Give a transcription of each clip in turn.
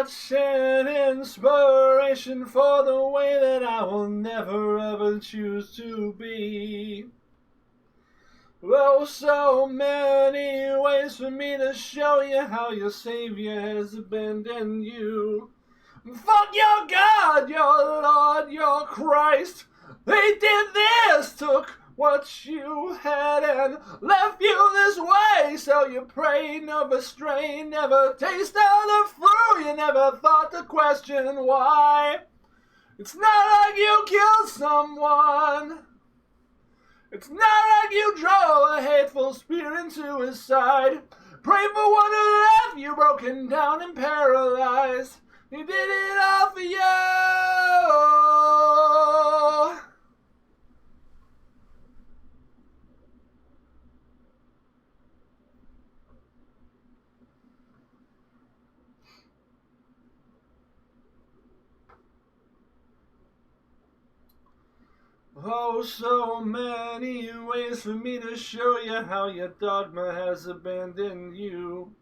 such an inspiration for the way that I will never ever choose to be. Oh, so many ways for me to show you how your Savior has abandoned you. Fuck your God, your Lord, your Christ. They did this, took what you had and left you this way. So you pray, never stray, never tasted the fruit. You never thought to question why. It's not like you killed someone. It's not like you drove a hateful spear into his side. Pray for one who left you broken down and paralyzed. He did it all for you. Oh, so many ways for me to show you how your dogma has abandoned you.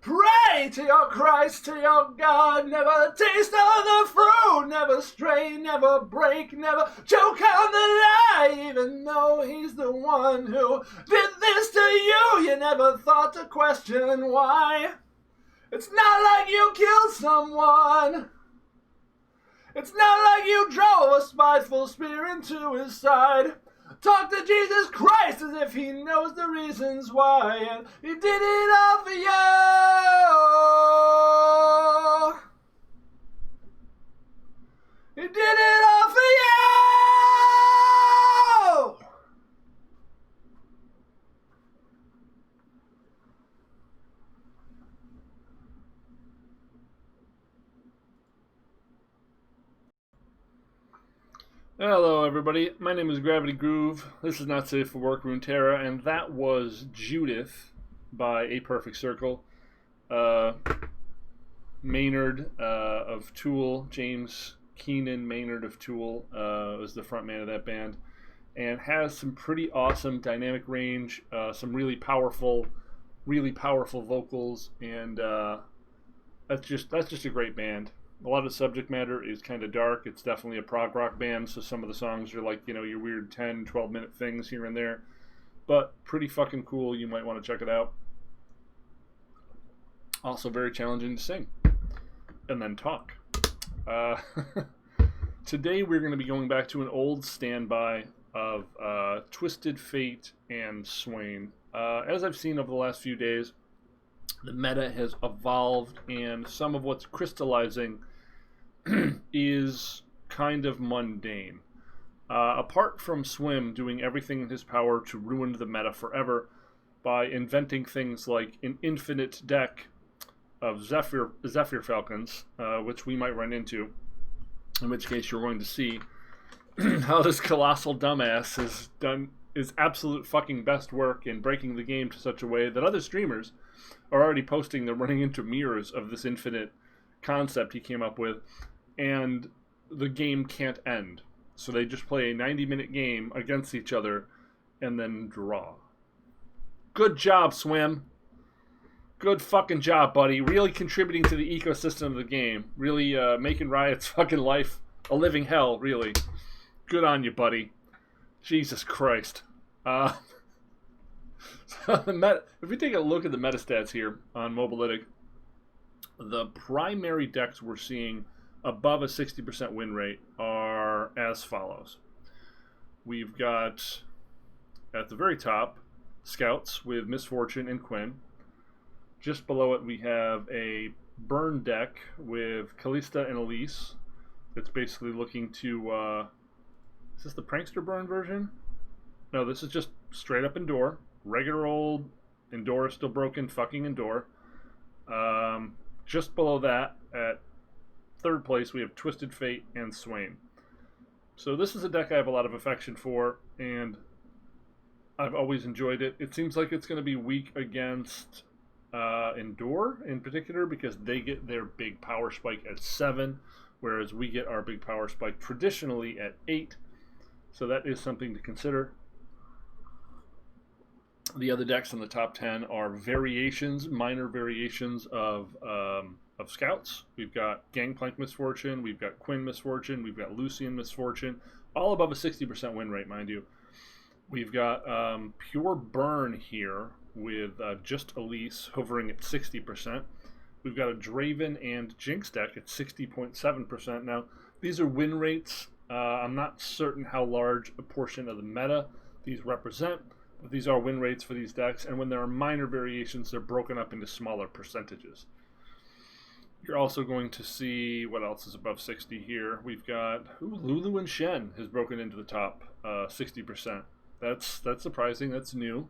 Pray to your Christ, to your God, never taste of the fruit, never stray, never break, never choke on the lie, even though he's the one who did this to you. You never thought to question why. It's not like you killed someone. It's not like you drove a spiteful spear into his side. Talk to Jesus Christ as if he knows the reasons why, and he did it all for you. He did it all for you. Hello everybody, my name is Gravity Groove. This is Not Safe for Work Runeterra, and that was Judith by A Perfect Circle. Maynard of Tool, James Keenan Maynard of Tool, was the front man of that band, and has some pretty awesome dynamic range, some really powerful vocals, and that's just a great band. A lot of the subject matter is kind of dark. It's definitely a prog rock band, so some of the songs are like, your weird 10, 12-minute things here and there. But pretty fucking cool. You might want to check it out. Also very challenging to sing. And then talk. Today we're going to be going back to an old standby of Twisted Fate and Swain. As I've seen over the last few days, the meta has evolved, and some of what's crystallizing is kind of mundane. Apart from Swim doing everything in his power to ruin the meta forever by inventing things like an infinite deck of Zephyr Falcons, which we might run into, in which case you're going to see how this colossal dumbass has done his absolute fucking best work in breaking the game to such a way that other streamers are already posting they're running into mirrors of this infinite concept he came up with, and the game can't end. So they just play a 90-minute game against each other and then draw. Good job, Swim. Good fucking job, buddy. Really contributing to the ecosystem of the game. Really making Riot's fucking life a living hell, really. Good on you, buddy. Jesus Christ. So if we take a look at the metastats here on Mobilytic, the primary decks we're seeing above a 60% win rate are as follows. We've got, at the very top, Scouts with Misfortune and Quinn. Just below it we have a Burn deck with Callista and Elise. It's basically looking to, is this the Prankster Burn version? No, this is just straight up Endure. Regular old Endure, still broken fucking Endure. Just below that, at third place, we have Twisted Fate and Swain. So this is a deck I have a lot of affection for, and I've always enjoyed it. It seems like it's going to be weak against Endure in particular, because they get their big power spike at 7, whereas we get our big power spike traditionally at 8. So that is something to consider. The other decks in the top 10 are variations, minor variations of of scouts. We've got Gangplank Misfortune, we've got Quinn Misfortune, we've got Lucian Misfortune, all above a 60% win rate, mind you. We've got Pure Burn here with just Elise hovering at 60%. We've got a Draven and Jinx deck at 60.7%. Now, these are win rates. I'm not certain how large a portion of the meta these represent, but these are win rates for these decks, and when there are minor variations, they're broken up into smaller percentages. You're also going to see, what else is above 60 here? We've got Lulu and Shen has broken into the top 60%. That's surprising. That's new.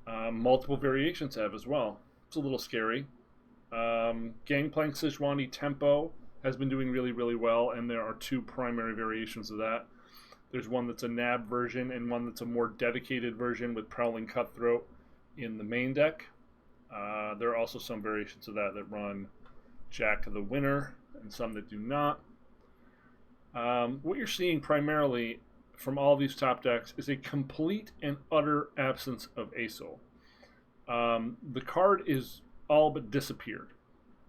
Multiple variations have as well. It's a little scary. Gangplank Sejuani Tempo has been doing really, really well, and there are two primary variations of that. There's one that's a NAB version and one that's a more dedicated version with Prowling Cutthroat in the main deck. There are also some variations of that run Jack the Winner and some that do not. What you're seeing primarily from all these top decks is a complete and utter absence of ASOL. The card is all but disappeared.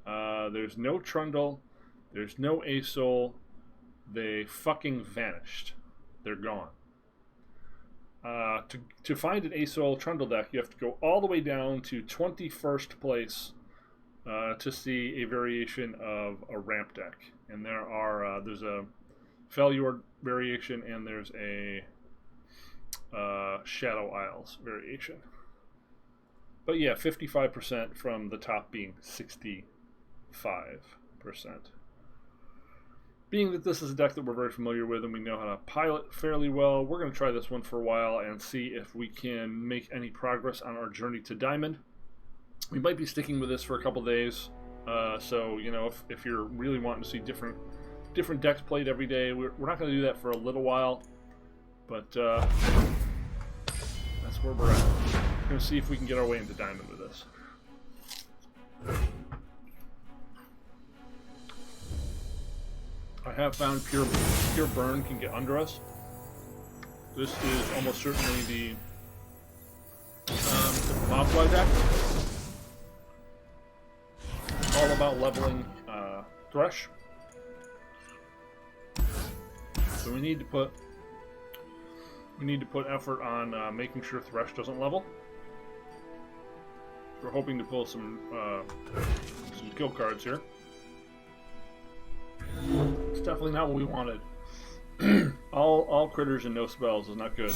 There's no Trundle, there's no ASOL. They fucking vanished. They're gone. To find an ASOL Trundle deck, you have to go all the way down to 21st place to see a variation of a ramp deck. And there's a Failure variation and there's a Shadow Isles variation. But yeah, 55% from the top being 65%. Being that this is a deck that we're very familiar with and we know how to pilot fairly well, we're going to try this one for a while and see if we can make any progress on our journey to Diamond. We might be sticking with this for a couple days, so you know, if you're really wanting to see different decks played every day, we're not going to do that for a little while, but that's where we're at. We're going to see if we can get our way into Diamond with this. I have found Pure Burn can get under us. This is almost certainly the Mobfly deck. All about leveling Thresh. So we need to put effort on making sure Thresh doesn't level. We're hoping to pull some kill cards here. It's definitely not what we wanted. all critters and no spells is not good.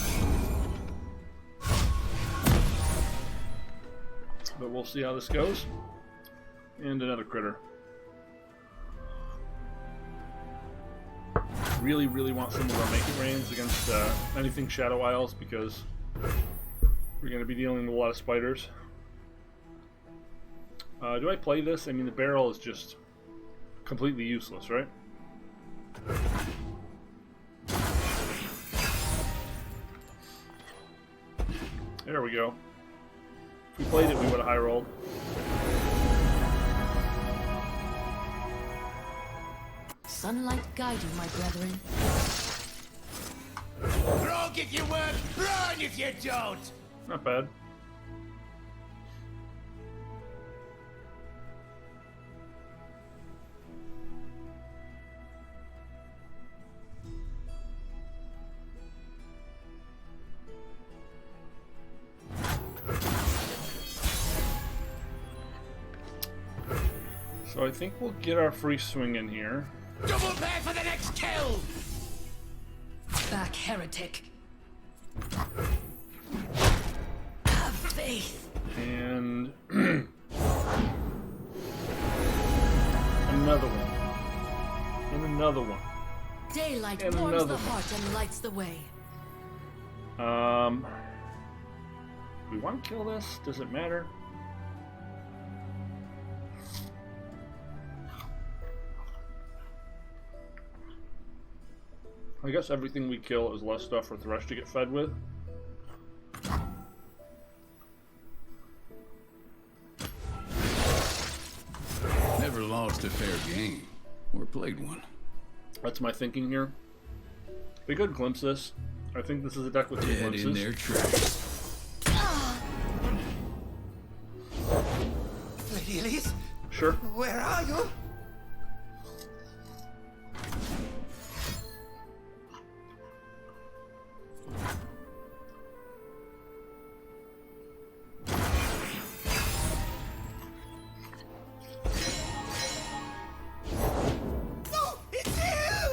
But we'll see how this goes. And another critter. Really, really want some of our making rains against anything Shadow Isles because we're going to be dealing with a lot of spiders. Do I play this? I mean, the barrel is just completely useless, right? There we go. If we played it, we would have high rolled. Sunlight guide you, my brethren. Rogue if you work, run if you don't! Not bad. So I think we'll get our free swing in here. Double pay for the next kill! Back, heretic. Have faith. And another one. And another one. Daylight And warms another the heart and lights the way. Do we want to kill this? Does it matter? I guess everything we kill is less stuff for Thresh to get fed with. Never lost a fair game, or played one. That's my thinking here. We could glimpse this. I think this is a deck with two Dead glimpses. in their tracks. Lady Elise? Sure. Where are you? No, it's him!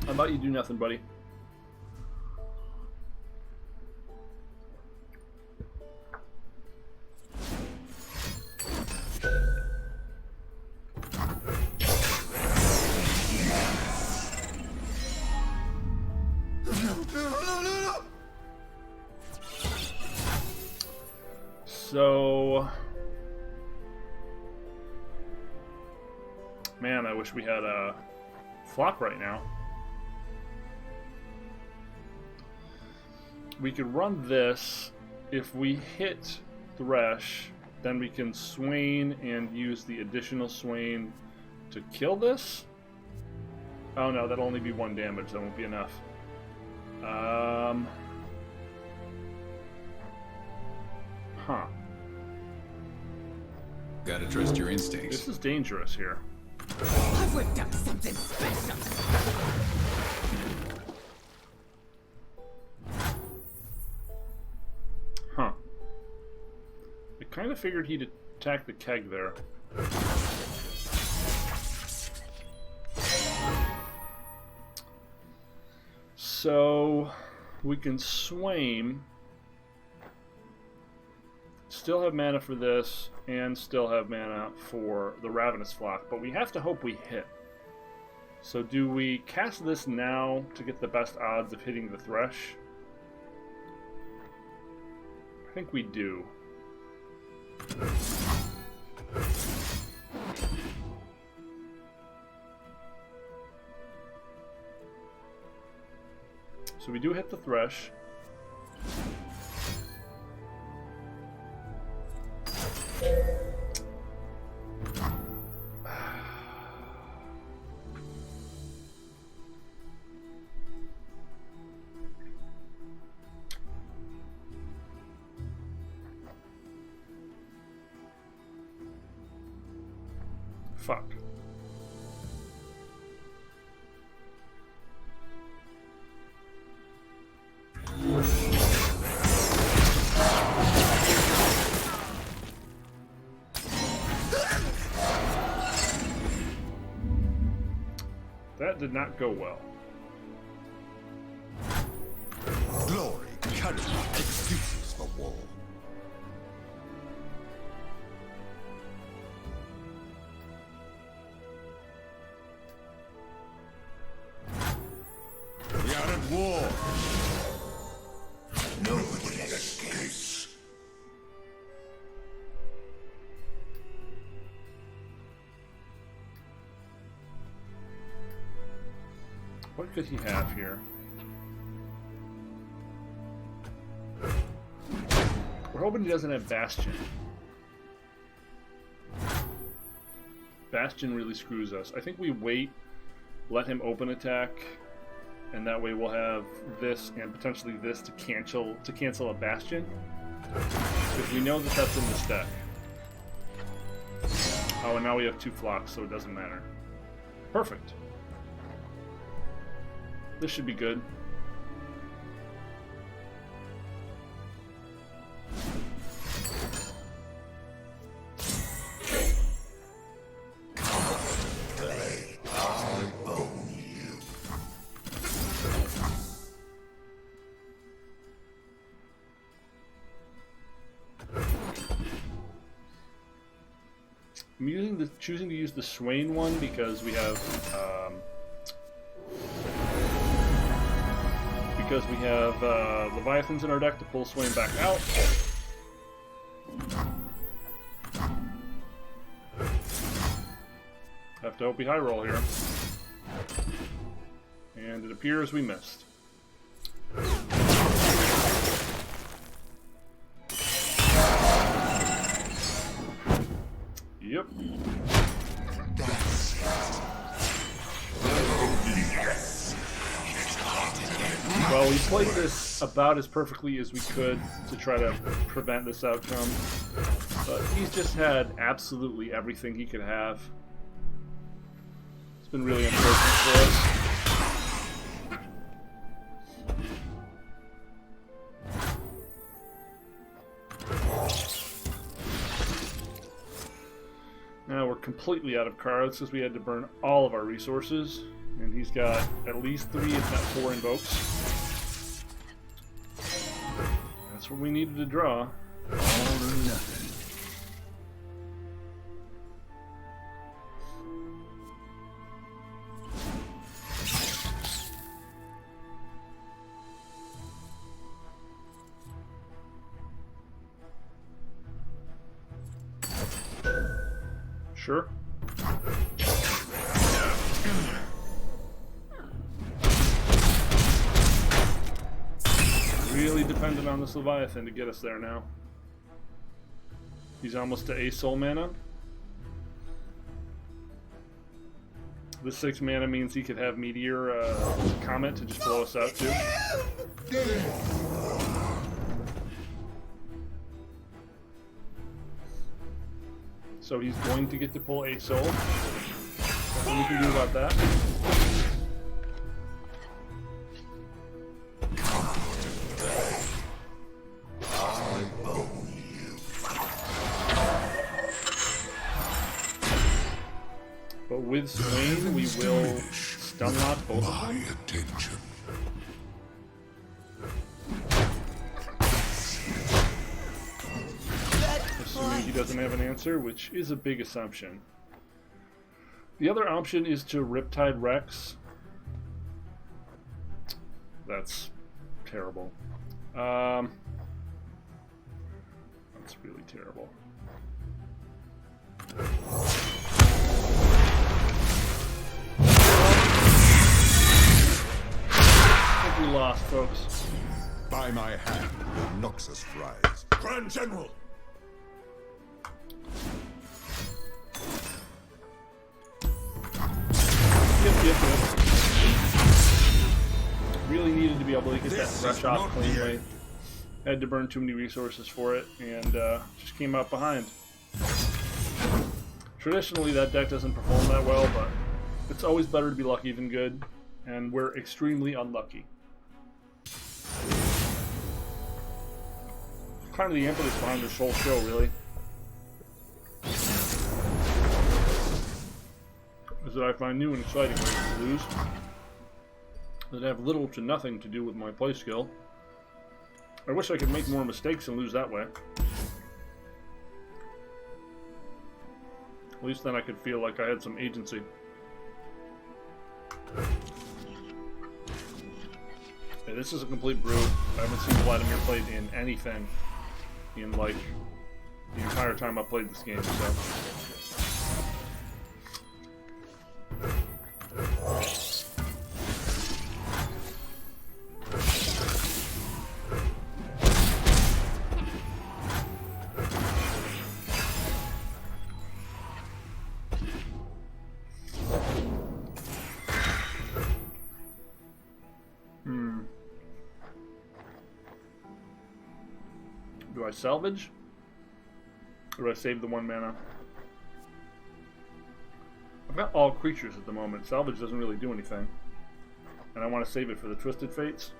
How about you do nothing, buddy? So, man, I wish we had a flock right now. We could run this. If we hit Thresh, then we can Swain and use the additional Swain to kill this. Oh no, that'll only be 1 damage. That won't be enough. Huh. Gotta trust your instincts. This is dangerous here. I've whipped up something special. Huh. I kind of figured he'd attack the keg there. So we can Swain, still have mana for this, and still have mana for the Ravenous Flock, but we have to hope we hit. So do we cast this now to get the best odds of hitting the Thresh? I think we do. So we do hit the Thresh. Fuck. That did not go well. Glory, courage, excuses for war. We are at war. Nobody escapes. What could he have here? We're hoping he doesn't have Bastion. Bastion really screws us. I think we wait, let him open attack, and that way we'll have this and potentially this to cancel a Bastion. If we know that that's in this deck. Oh, and now we have 2 flocks, so it doesn't matter. Perfect. This should be good. I'm choosing to use the Swain one because we have Leviathans in our deck to pull Swain back out. Have to hope we high roll here. And it appears we missed. Yep. Well, we played this about as perfectly as we could to try to prevent this outcome. But he's just had absolutely everything he could have. It's been really unfortunate for us. Now we're completely out of cards because we had to burn all of our resources. And he's got at least 3, if not 4 invokes. That's what we needed to draw. All or nothing. Sure. Really dependent on this Leviathan to get us there now. He's almost to a soul mana. This 6 mana means he could have Meteor Comet to just blow us out too. So he's going to get to pull a soul. Nothing we can do about that. But with Swain, we will stun lock both of them. Attention. Assuming he doesn't have an answer, which is a big assumption. The other option is to Riptide Rex. That's terrible. That's really terrible. I think we lost, folks. By my hand, the Noxus rise. Grand General! Yep. Really needed to be able to get that fresh off cleanly. Had to burn too many resources for it, and just came out behind. Traditionally, that deck doesn't perform that well, but it's always better to be lucky than good, and we're extremely unlucky. Kind of the impetus behind this whole show, really. Is that I find new and exciting ways to lose that have little to nothing to do with my play skill. I wish I could make more mistakes and lose that way. At least then I could feel like I had some agency. Hey, this is a complete brew. I haven't seen Vladimir played in anything in like the entire time I've played this game, so. Do I salvage? Or do I save the 1 mana? I've got all creatures at the moment. Salvage doesn't really do anything. And I want to save it for the Twisted Fates.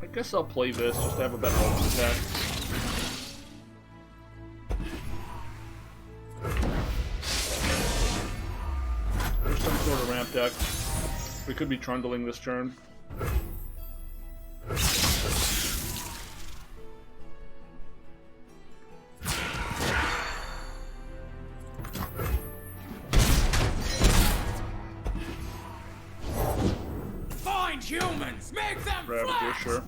I guess I'll play this just to have a better ultimate attack. There's some sort of ramp deck. We could be trundling this turn. Find humans, make them flash! Sure.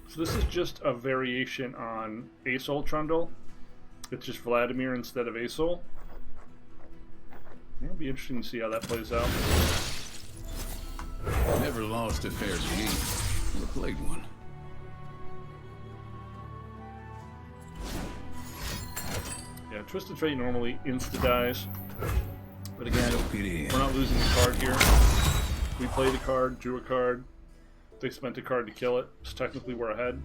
So this is just a variation on Asol Trundle. It's just Vladimir instead of Asol. It'll be interesting to see how that plays out. Never lost a fair game. Or played one. Yeah, Twisted Fate normally insta-dies. But again, we're not losing the card here. We played a card, drew a card. They spent a card to kill it, so technically we're ahead.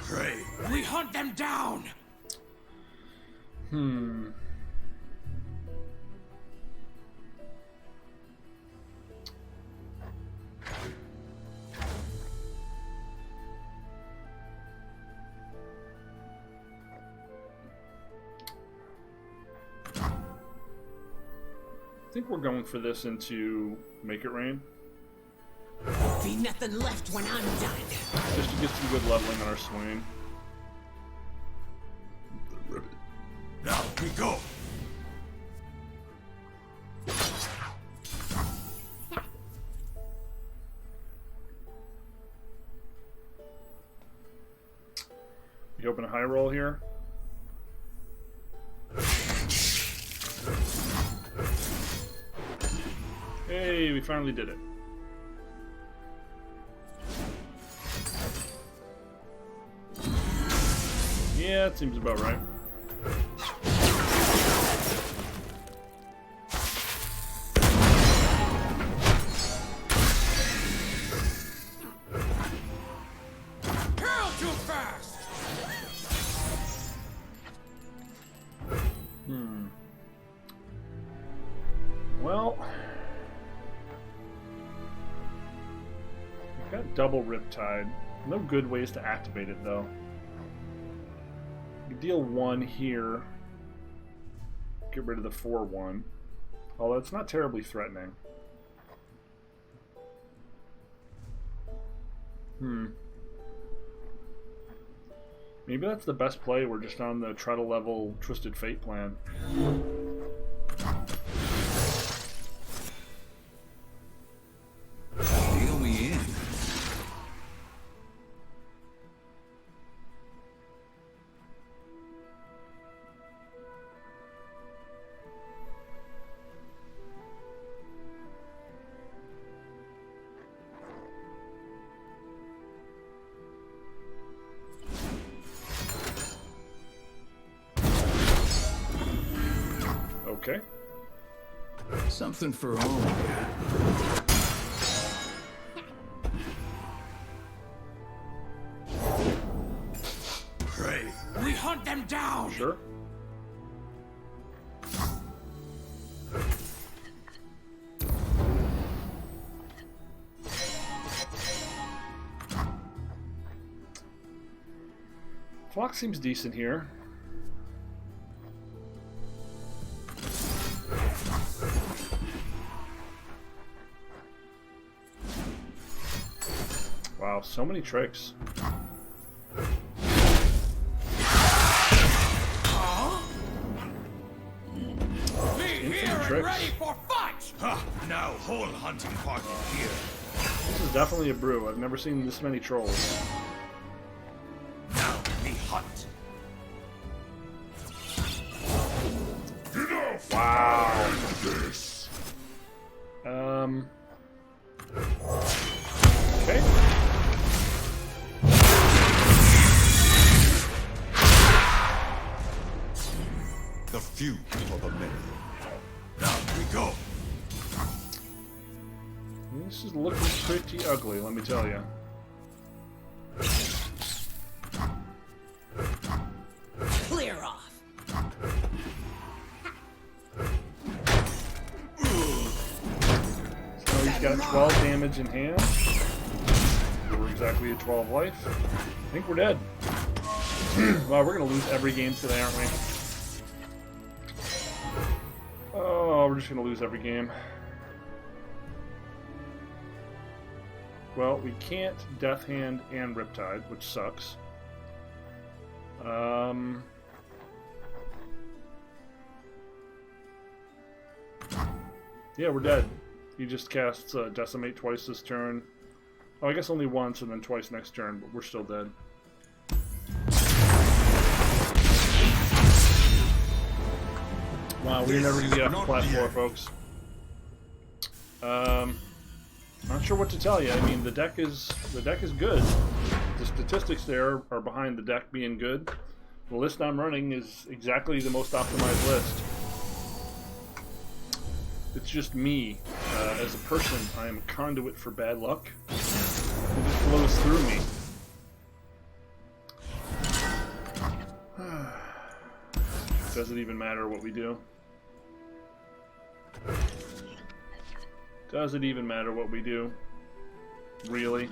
Pray. We hunt them down! I think we're going for this into Make It Rain. Be nothing left when I'm done. Just to get some good leveling on our Swain. Now we go. You open a high roll here. Hey, we finally did it. Yeah, it seems about right. Hell too fast! Well, we've got double Riptide. No good ways to activate it, though. You deal 1 here. Get rid of the 4/1. Although it's not terribly threatening. Maybe that's the best play. We're just on the try to level Twisted Fate plan. Deal me in. Okay. Something for all of you. Pray. We hunt them down! Sure. Flock seems decent here. Wow, so many tricks. Be here and tricks. ready for fight! Ha! Now whole hunting party here. This is definitely a brew. I've never seen this many trolls. Now we hunt. Enough! Wow. This. Okay. The few for the many. Now we go. This is looking pretty ugly, let me tell you. Clear off. So he's got 12 damage in hand. We're exactly at 12 life. I think we're dead. Wow, we're gonna lose every game today, aren't we? Oh, we're just gonna lose every game. Well, we can't Death Hand and Riptide, which sucks. Yeah, we're dead. He just casts Decimate twice this turn. Oh, I guess only once and then twice next turn, but we're still dead. Wow, we're never gonna get off the platform, folks. Not sure what to tell you. I mean, the deck is good. the statistics there are behind the deck being good. The list I'm running is exactly the most optimized list. It's just me. As a person, I am a conduit for bad luck. It just flows through me. Does it even matter what we do? Does it even matter what we do? Really?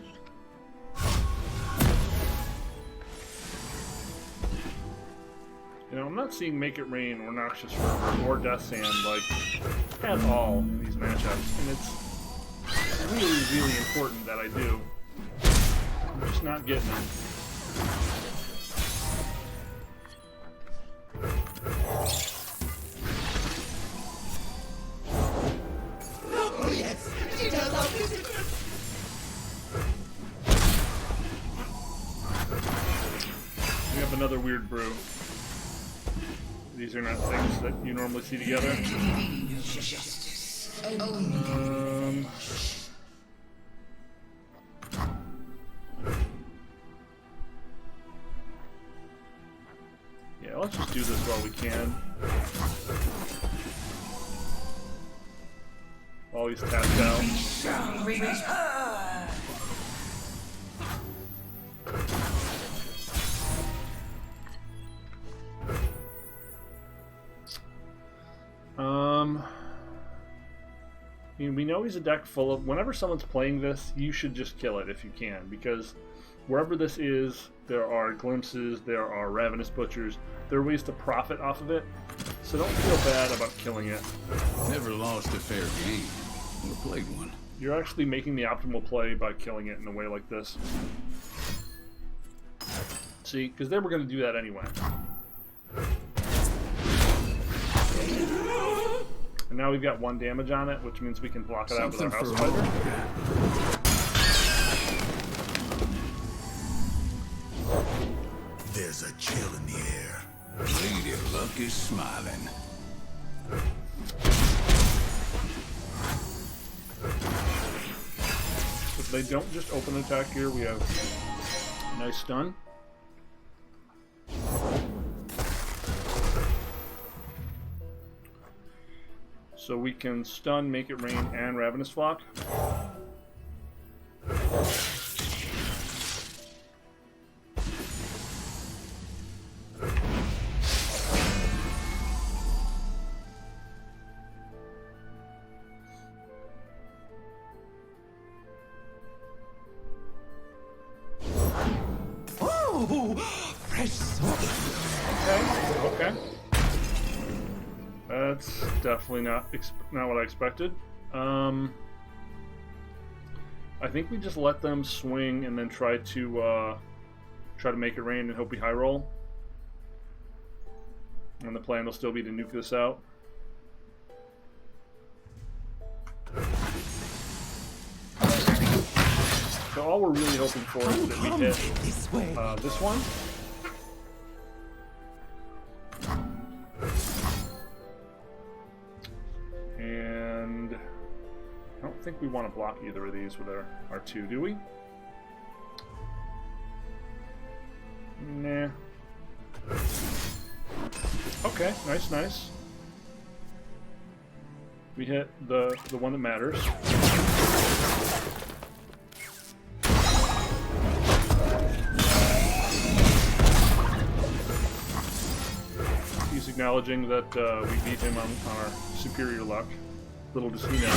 You know, I'm not seeing Make It Rain or Noxious Fervor or Death Sand, like, at all in these matchups. And it's really, really important that I do. I'm just not getting them. We have another weird brew. These are not things that you normally see together. Yeah, let's just do this while we can. While he's tapped out. I mean, we know he's a deck full of... Whenever someone's playing this, you should just kill it if you can, because wherever this is, there are glimpses, there are ravenous butchers, there are ways to profit off of it, so don't feel bad about killing it. Never lost a fair game, or played one. You're actually making the optimal play by killing it in a way like this. See, because they were going to do that anyway. And now we've got 1 damage on it, which means we can block it out with our House Spider. There's a chill in the air. Lady of Luck is smiling. If they don't just open attack here, we have a nice stun. So we can stun, Make It Rain, and Ravenous Flock. Okay. That's definitely not what I expected. I think we just let them swing and then try to make it rain and hope we high roll. And the plan will still be to nuke this out. So all we're really hoping for is that we hit this one. And I don't think we want to block either of these with our 2, do we? Nah. Okay, nice. We hit the one that matters. He's acknowledging that we beat him on our superior luck. Little does he know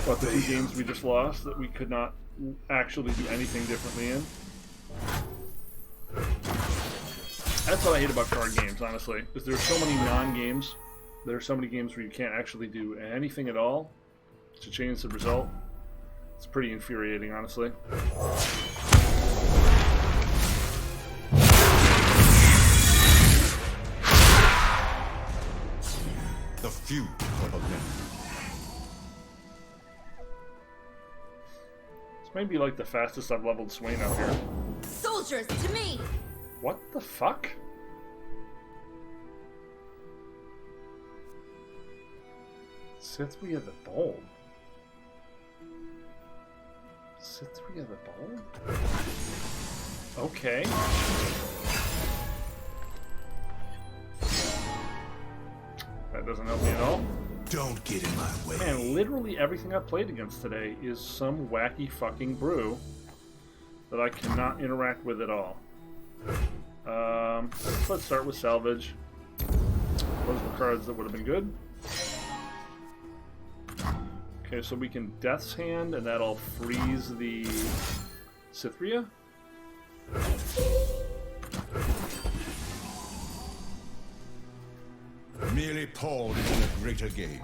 about the 2 games we just lost that we could not actually do anything differently in. That's what I hate about card games, honestly, is there's so many non-games. There are so many games where you can't actually do anything at all to change the result. It's pretty infuriating, honestly. The few for the many. This may be like the fastest I've leveled Swain out here. Soldiers, to me! What the fuck? Since we have the bulb. Cytherea the Bold? Okay. That doesn't help me at all. Don't get in my way. Man, literally everything I've played against today is some wacky fucking brew that I cannot interact with at all. Let's start with salvage. Those were cards that would have been good. Okay, so we can Death's Hand, and that'll freeze the Cytherea. Merely pawned in a greater game.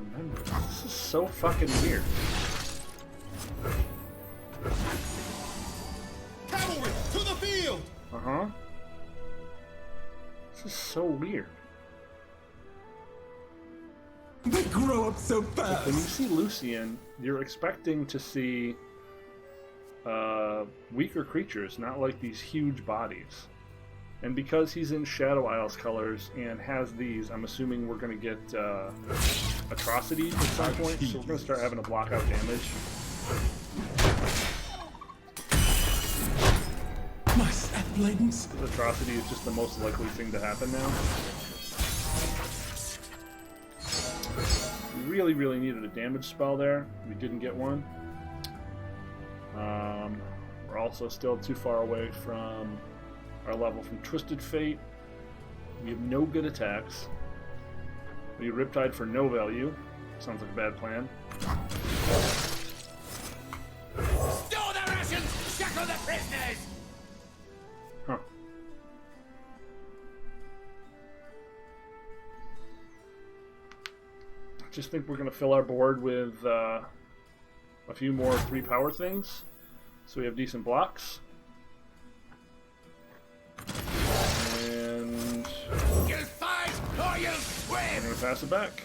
Remember, this is so fucking weird. Cavalry, to the field! Uh-huh. This is so weird. They grow up so fast! When you see Lucian, you're expecting to see weaker creatures, not like these huge bodies. And because he's in Shadow Isles colors and has these, I'm assuming we're going to get Atrocity at some point, so we're going to start having to block out damage. My Seth Bladens. Atrocity is just the most likely thing to happen now. We really, really needed a damage spell there. We didn't get one. We're also still too far away from our level from Twisted Fate. We have no good attacks. We Riptide for no value. Sounds like a bad plan. Store the rations! Shackle the prisoners! Huh. I just think we're going to fill our board with a few more 3-power things, so we have decent blocks. And You'll fight or you'll I'm swim! going to pass it back.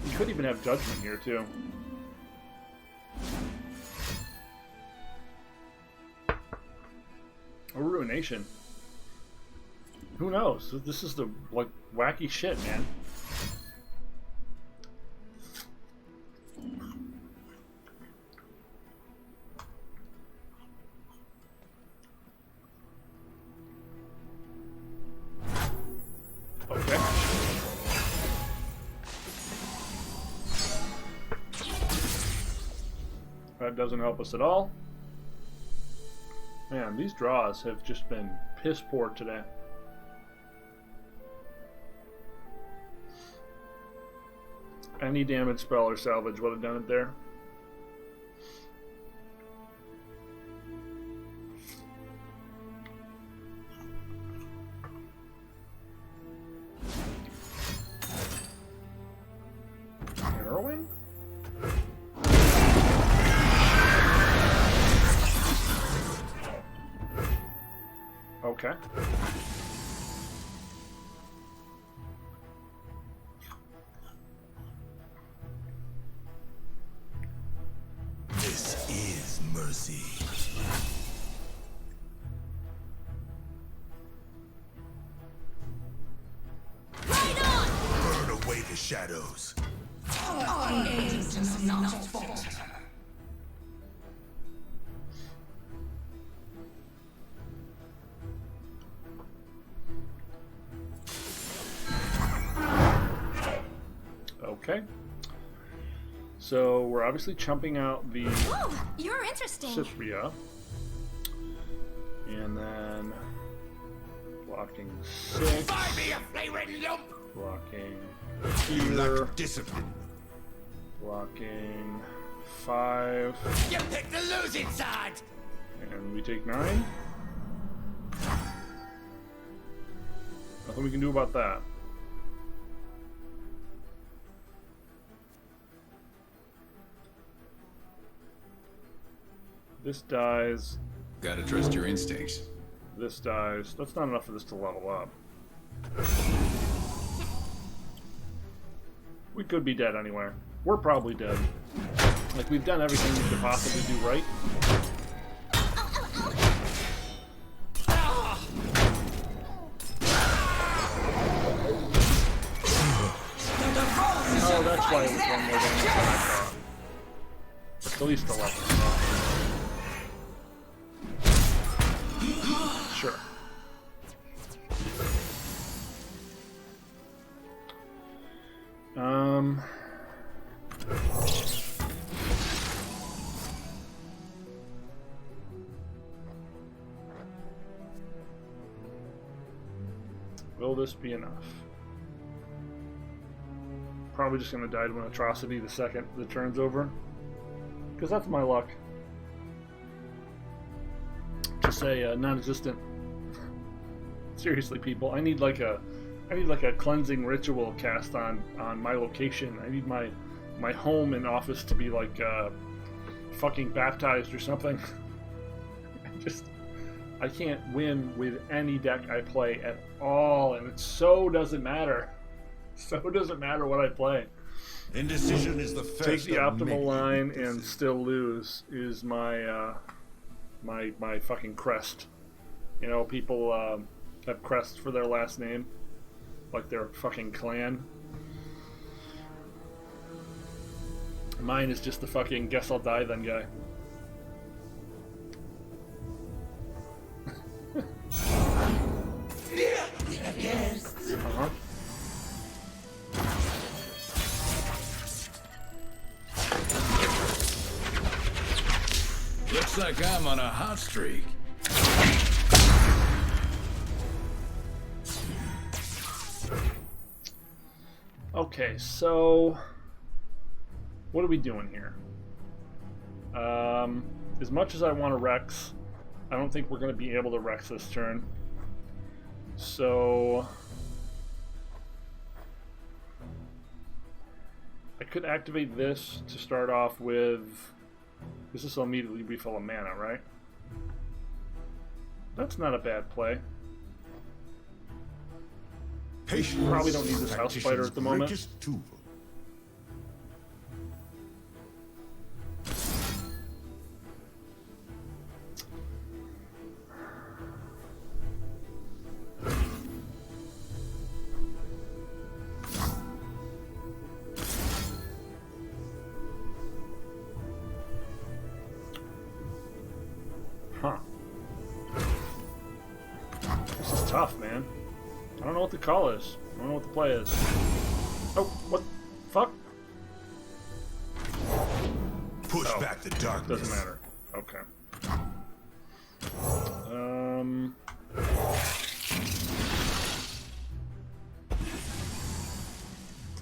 You could even have Judgment here, too. Or Ruination. Who knows? This is the like wacky shit, man. Okay. That doesn't help us at all. Man, these draws have just been piss poor today. Any damage spell or salvage would have done it there. Harrowing? Okay. This is mercy. Right on! Burn away the shadows. Okay. So we're obviously chumping out the Oh, you're interesting. Cytherea. And then blocking 6. Buy me a flea-ridden lump! Blocking You here. lack discipline. Blocking 5. You picked the losing side! And we take 9. Nothing we can do about that. This dies. Gotta trust your instincts. This dies. That's not enough for this to level up. We could be dead anywhere. We're probably dead. Like, we've done everything we could possibly do right. Oh, that's why it was one more damage than I thought. It's at least 11. Sure. Will this be enough? Probably just gonna die to an atrocity the second the turn's over. Because that's my luck. Just say non-existent. Seriously, people, I need like a cleansing ritual cast on my location. I need my home and office to be like fucking baptized or something. I can't win with any deck I play at all, and it so doesn't matter. So doesn't matter what I play. Indecision is the first. Take the of optimal many line weaknesses. and still lose is my my fucking crest. You know, people have crests for their last name, like their fucking clan. Mine is just the fucking guess I'll die then guy. Uh-huh. Looks like I'm on a hot streak. Okay, so what are we doing here? As much as I want to Rex, I don't think we're going to be able to Rex this turn. So I could activate this to start off with. This will immediately refill a mana, right? That's not a bad play. Patience. Probably don't need this house spider at the moment. Greatest tool. Huh. This is tough, man. I don't know what the call is. I don't know what the play is. Oh, what? Fuck? Push back the darkness. Doesn't matter. Okay.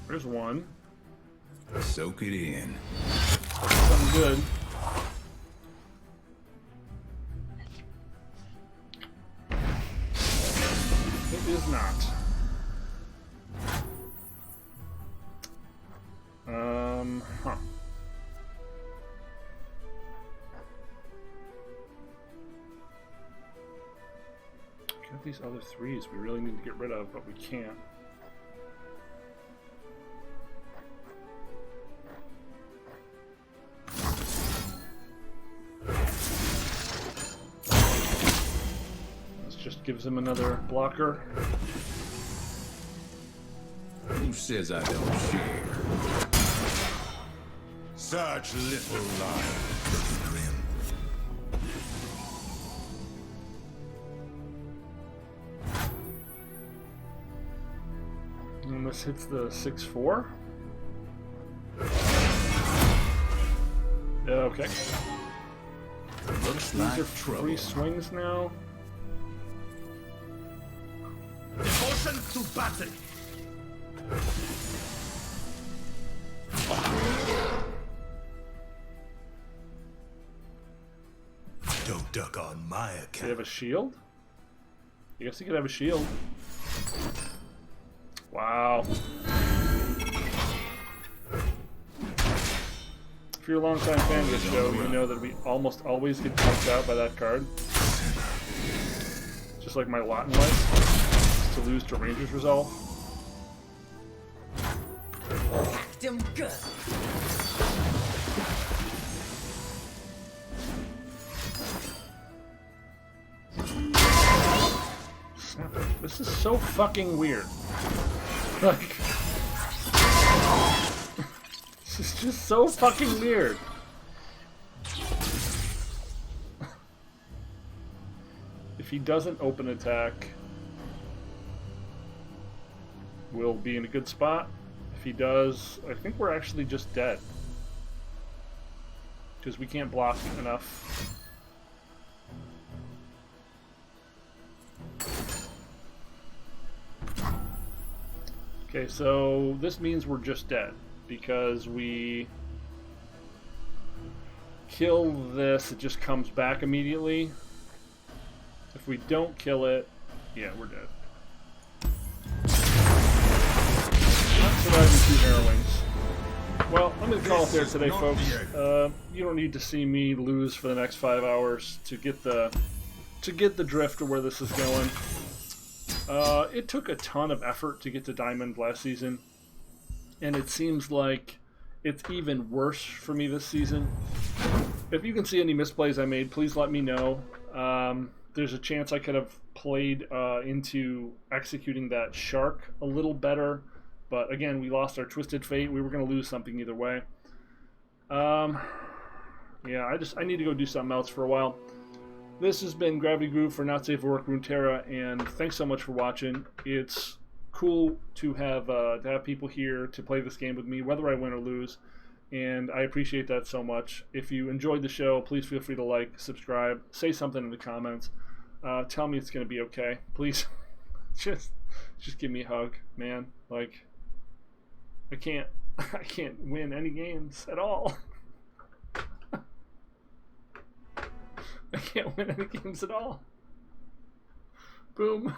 There's one. Soak it in. Something good. It is not. Huh. Got these other threes we really need to get rid of, but we can't. This just gives him another blocker. Who says I don't share? Such little life. Grim. And this hits the 6/4. Okay. Looks These like are trouble. free swings now. Devotion to battle. Don't duck on my Do you account. have a shield? I guess he could have a shield. Wow. If you're a long-time fan of the show, you know that we almost always get pumped out by that card. Just like my lot in life. To lose to Ranger's Resolve. Act 'em good. Snap it. This is so fucking weird. Like, just so fucking weird. If he doesn't open attack, we'll be in a good spot. If he does, I think we're actually just dead. Because we can't block enough. Okay, so this means we're just dead. Because we kill this, it just comes back immediately. If we don't kill it, yeah, we're dead. Not surviving 2 Harrowings. Well, I'm going to call it there today, folks. You don't need to see me lose for the next 5 hours to get the drift of where this is going. It took a ton of effort to get to Diamond last season, and it seems like it's even worse for me this season. If you can see any misplays I made, please let me know. There's a chance I could have played into executing that shark a little better. But again, we lost our Twisted Fate. We were going to lose something either way. Yeah, I need to go do something else for a while. This has been Gravity Groove for Not Safe for Work Runeterra, and thanks so much for watching. It's cool to have people here to play this game with me, whether I win or lose, and I appreciate that so much. If you enjoyed the show, please feel free to like, subscribe, say something in the comments. Tell me it's going to be okay. Please, just give me a hug, man. Like, I can't win any games at all. I can't win any games at all. Boom.